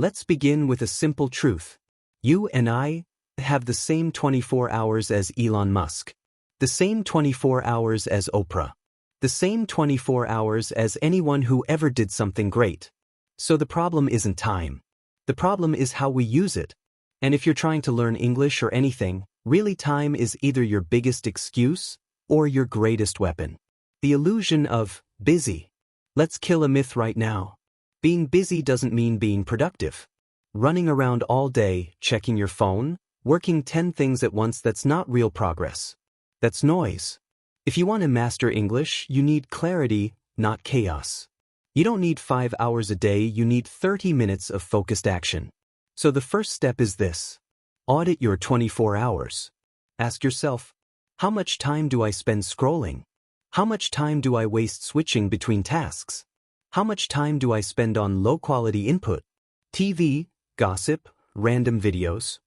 Let's begin with a simple truth. You and I have the same 24 hours as Elon Musk, the same 24 hours as Oprah, the same 24 hours as anyone who ever did something great. So the problem isn't time. The problem is how we use it. And if you're trying to learn English or anything, really time is either your biggest excuse or your greatest weapon. The illusion of busy. Let's kill a myth right now. Being busy doesn't mean being productive. Running around all day, checking your phone, working 10 things at once, that's not real progress. That's noise. If you want to master English, you need clarity, not chaos. You don't need 5 hours a day, you need 30 minutes of focused action. So the first step is this. Audit your 24 hours. Ask yourself, how much time do I spend scrolling? How much time do I waste switching between tasks? How much time do I spend on low-quality input? TV, gossip, random videos?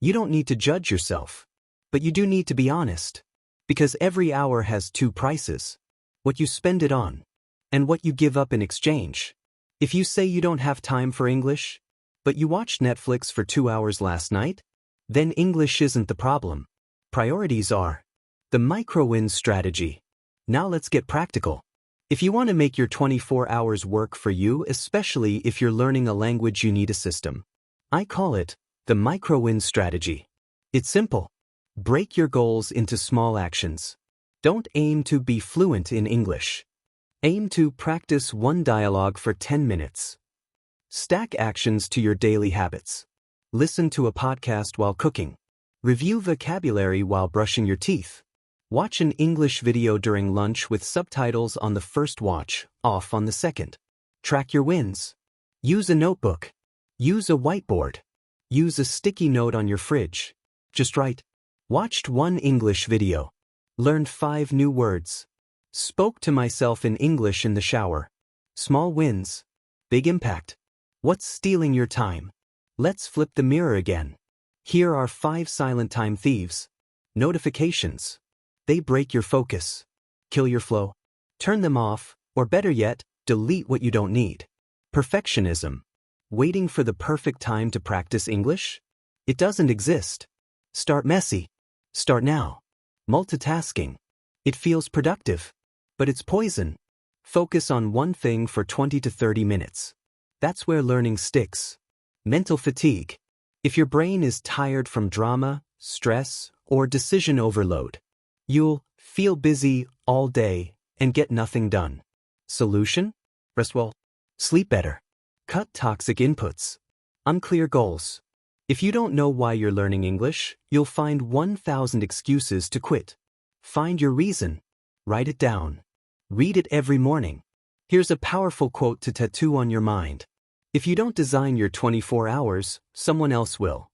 You don't need to judge yourself. But you do need to be honest. Because every hour has two prices. What you spend it on, and what you give up in exchange. If you say you don't have time for English, but you watched Netflix for 2 hours last night, then English isn't the problem. Priorities are. The micro-wins strategy. Now let's get practical. If you want to make your 24 hours work for you, especially if you're learning a language, you need a system. I call it the micro-wins strategy. It's simple. Break your goals into small actions. Don't aim to be fluent in English. Aim to practice one dialogue for 10 minutes. Stack actions to your daily habits. Listen to a podcast while cooking. Review vocabulary while brushing your teeth. Watch an English video during lunch with subtitles on the first watch, off on the second. Track your wins. Use a notebook. Use a whiteboard. Use a sticky note on your fridge. Just write. Watched one English video. Learned 5 new words. Spoke to myself in English in the shower. Small wins. Big impact. What's stealing your time? Let's flip the mirror again. Here are 5 silent time thieves. Notifications. They break your focus. Kill your flow. Turn them off, or better yet, delete what you don't need. Perfectionism. Waiting for the perfect time to practice English? It doesn't exist. Start messy. Start now. Multitasking. It feels productive, but it's poison. Focus on one thing for 20 to 30 minutes. That's where learning sticks. Mental fatigue. If your brain is tired from drama, stress, or decision overload, you'll feel busy all day and get nothing done. Solution? Rest well. Sleep better. Cut toxic inputs. Unclear goals. If you don't know why you're learning English, you'll find 1,000 excuses to quit. Find your reason. Write it down. Read it every morning. Here's a powerful quote to tattoo on your mind. If you don't design your 24 hours, someone else will.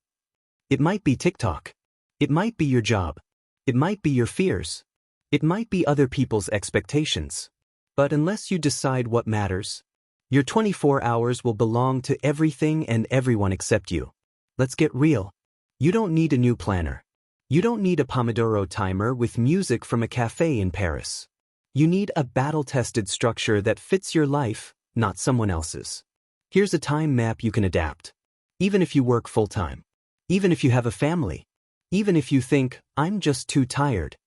It might be TikTok. It might be your job. It might be your fears. It might be other people's expectations. But unless you decide what matters, your 24 hours will belong to everything and everyone except you. Let's get real. You don't need a new planner. You don't need a Pomodoro timer with music from a cafe in Paris. You need a battle-tested structure that fits your life, not someone else's. Here's a time map you can adapt. Even if you work full-time. Even if you have a family. Even if you think, I'm just too tired.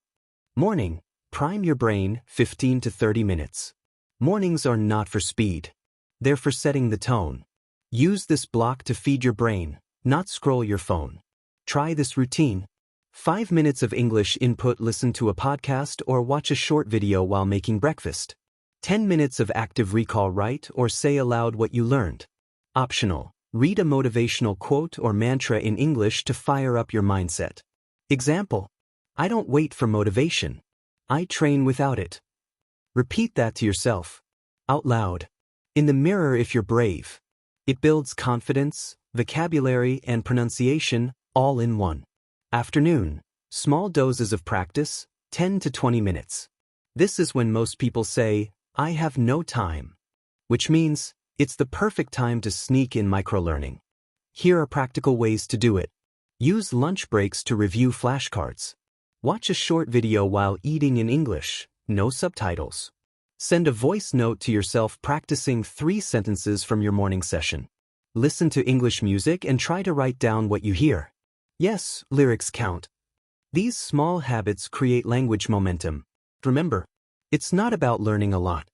Morning. Prime your brain 15 to 30 minutes. Mornings are not for speed. They're for setting the tone. Use this block to feed your brain, not scroll your phone. Try this routine. 5 minutes of English input, listen to a podcast or watch a short video while making breakfast. 10 minutes of active recall, write or say aloud what you learned. Optional. Read a motivational quote or mantra in English to fire up your mindset. Example. I don't wait for motivation. I train without it. Repeat that to yourself. Out loud. In the mirror if you're brave. It builds confidence, vocabulary, and pronunciation all in one. Afternoon. Small doses of practice, 10 to 20 minutes. This is when most people say, I have no time. Which means, it's the perfect time to sneak in microlearning. Here are practical ways to do it. Use lunch breaks to review flashcards. Watch a short video while eating in English, no subtitles. Send a voice note to yourself practicing 3 sentences from your morning session. Listen to English music and try to write down what you hear. Yes, lyrics count. These small habits create language momentum. Remember, it's not about learning a lot.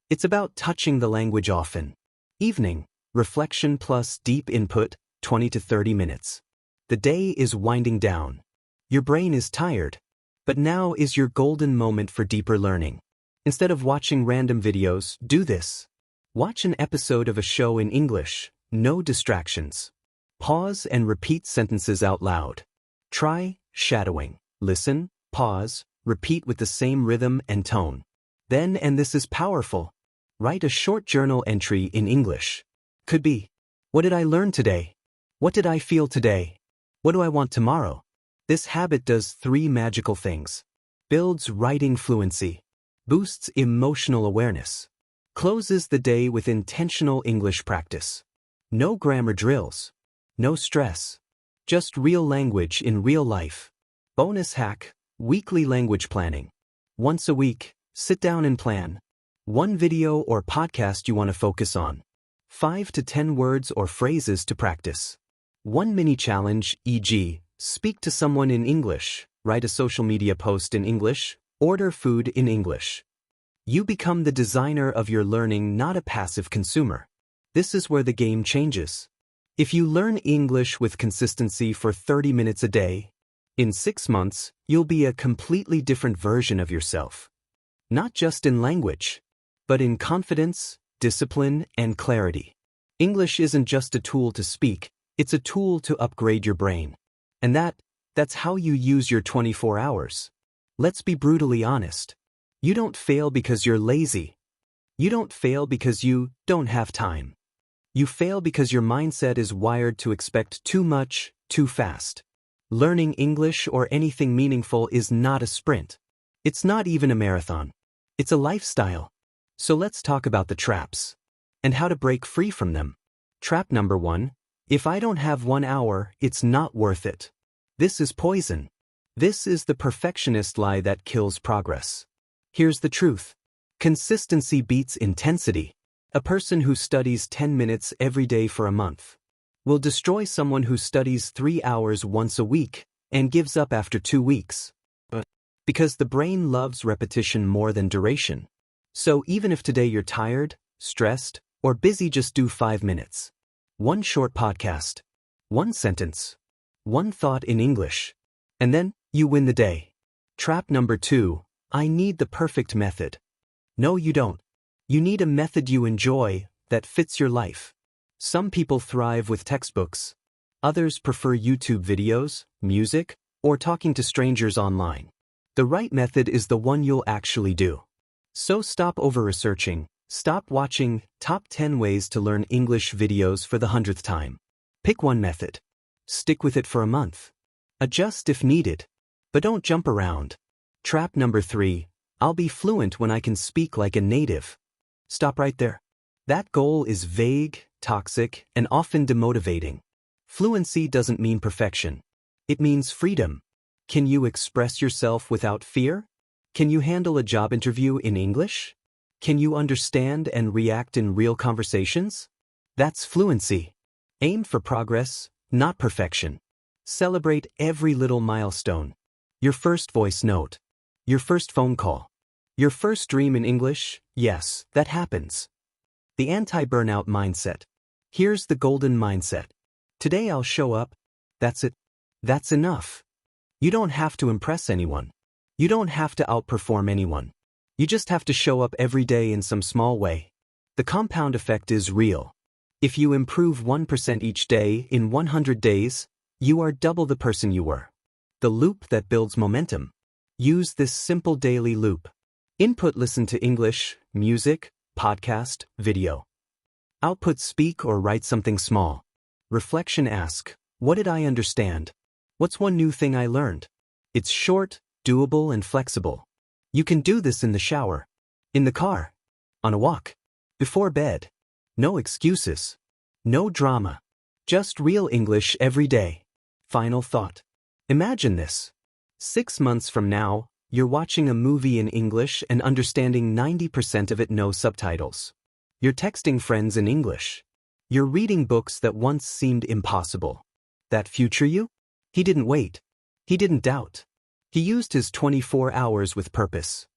It's about touching the language often. Evening, reflection plus deep input, 20 to 30 minutes. The day is winding down. Your brain is tired. But now is your golden moment for deeper learning. Instead of watching random videos, do this. Watch an episode of a show in English. No distractions. Pause and repeat sentences out loud. Try shadowing. Listen, pause, repeat with the same rhythm and tone. Then, and this is powerful, write a short journal entry in English. Could be, what did I learn today? What did I feel today? What do I want tomorrow? This habit does 3 magical things. Builds writing fluency. Boosts emotional awareness. Closes the day with intentional English practice. No grammar drills. No stress. Just real language in real life. Bonus hack, weekly language planning. Once a week, sit down and plan. 1 video or podcast you want to focus on. 5 to 10 words or phrases to practice. 1 mini challenge, e.g., speak to someone in English, write a social media post in English, order food in English. You become the designer of your learning, not a passive consumer. This is where the game changes. If you learn English with consistency for 30 minutes a day, in 6 months, you'll be a completely different version of yourself. Not just in language, but in confidence, discipline, and clarity. English isn't just a tool to speak, it's a tool to upgrade your brain. And that's how you use your 24 hours. Let's be brutally honest. You don't fail because you're lazy. You don't fail because you don't have time. You fail because your mindset is wired to expect too much, too fast. Learning English or anything meaningful is not a sprint. It's not even a marathon. It's a lifestyle. So let's talk about the traps and how to break free from them. Trap number 1. If I don't have 1 hour, it's not worth it. This is poison. This is the perfectionist lie that kills progress. Here's the truth. Consistency beats intensity. A person who studies 10 minutes every day for a month will destroy someone who studies 3 hours once a week and gives up after 2 weeks. Because the brain loves repetition more than duration. So even if today you're tired, stressed, or busy, just do 5 minutes. 1 short podcast. 1 sentence. 1 thought in English. And then, you win the day. Trap number 2. I need the perfect method. No, you don't. You need a method you enjoy, that fits your life. Some people thrive with textbooks. Others prefer YouTube videos, music, or talking to strangers online. The right method is the one you'll actually do. So stop over-researching. Stop watching top 10 ways to learn English videos for the 100th time. Pick 1 method. Stick with it for a month. Adjust if needed. But don't jump around. Trap number 3. I'll be fluent when I can speak like a native. Stop right there. That goal is vague, toxic, and often demotivating. Fluency doesn't mean perfection. It means freedom. Can you express yourself without fear? Can you handle a job interview in English? Can you understand and react in real conversations? That's fluency. Aim for progress, not perfection. Celebrate every little milestone. Your first voice note. Your first phone call. Your first dream in English. Yes, that happens. The anti-burnout mindset. Here's the golden mindset. Today I'll show up. That's it. That's enough. You don't have to impress anyone. You don't have to outperform anyone. You just have to show up every day in some small way. The compound effect is real. If you improve 1% each day in 100 days, you are double the person you were. The loop that builds momentum. Use this simple daily loop. Input: listen to English, music, podcast, video. Output: speak or write something small. Reflection: ask, what did I understand? What's 1 new thing I learned? It's short, doable, and flexible. You can do this in the shower, in the car, on a walk, before bed. No excuses. No drama. Just real English every day. Final thought. Imagine this. 6 months from now, you're watching a movie in English and understanding 90% of it, no subtitles. You're texting friends in English. You're reading books that once seemed impossible. That future you? He didn't wait. He didn't doubt. He used his 24 hours with purpose.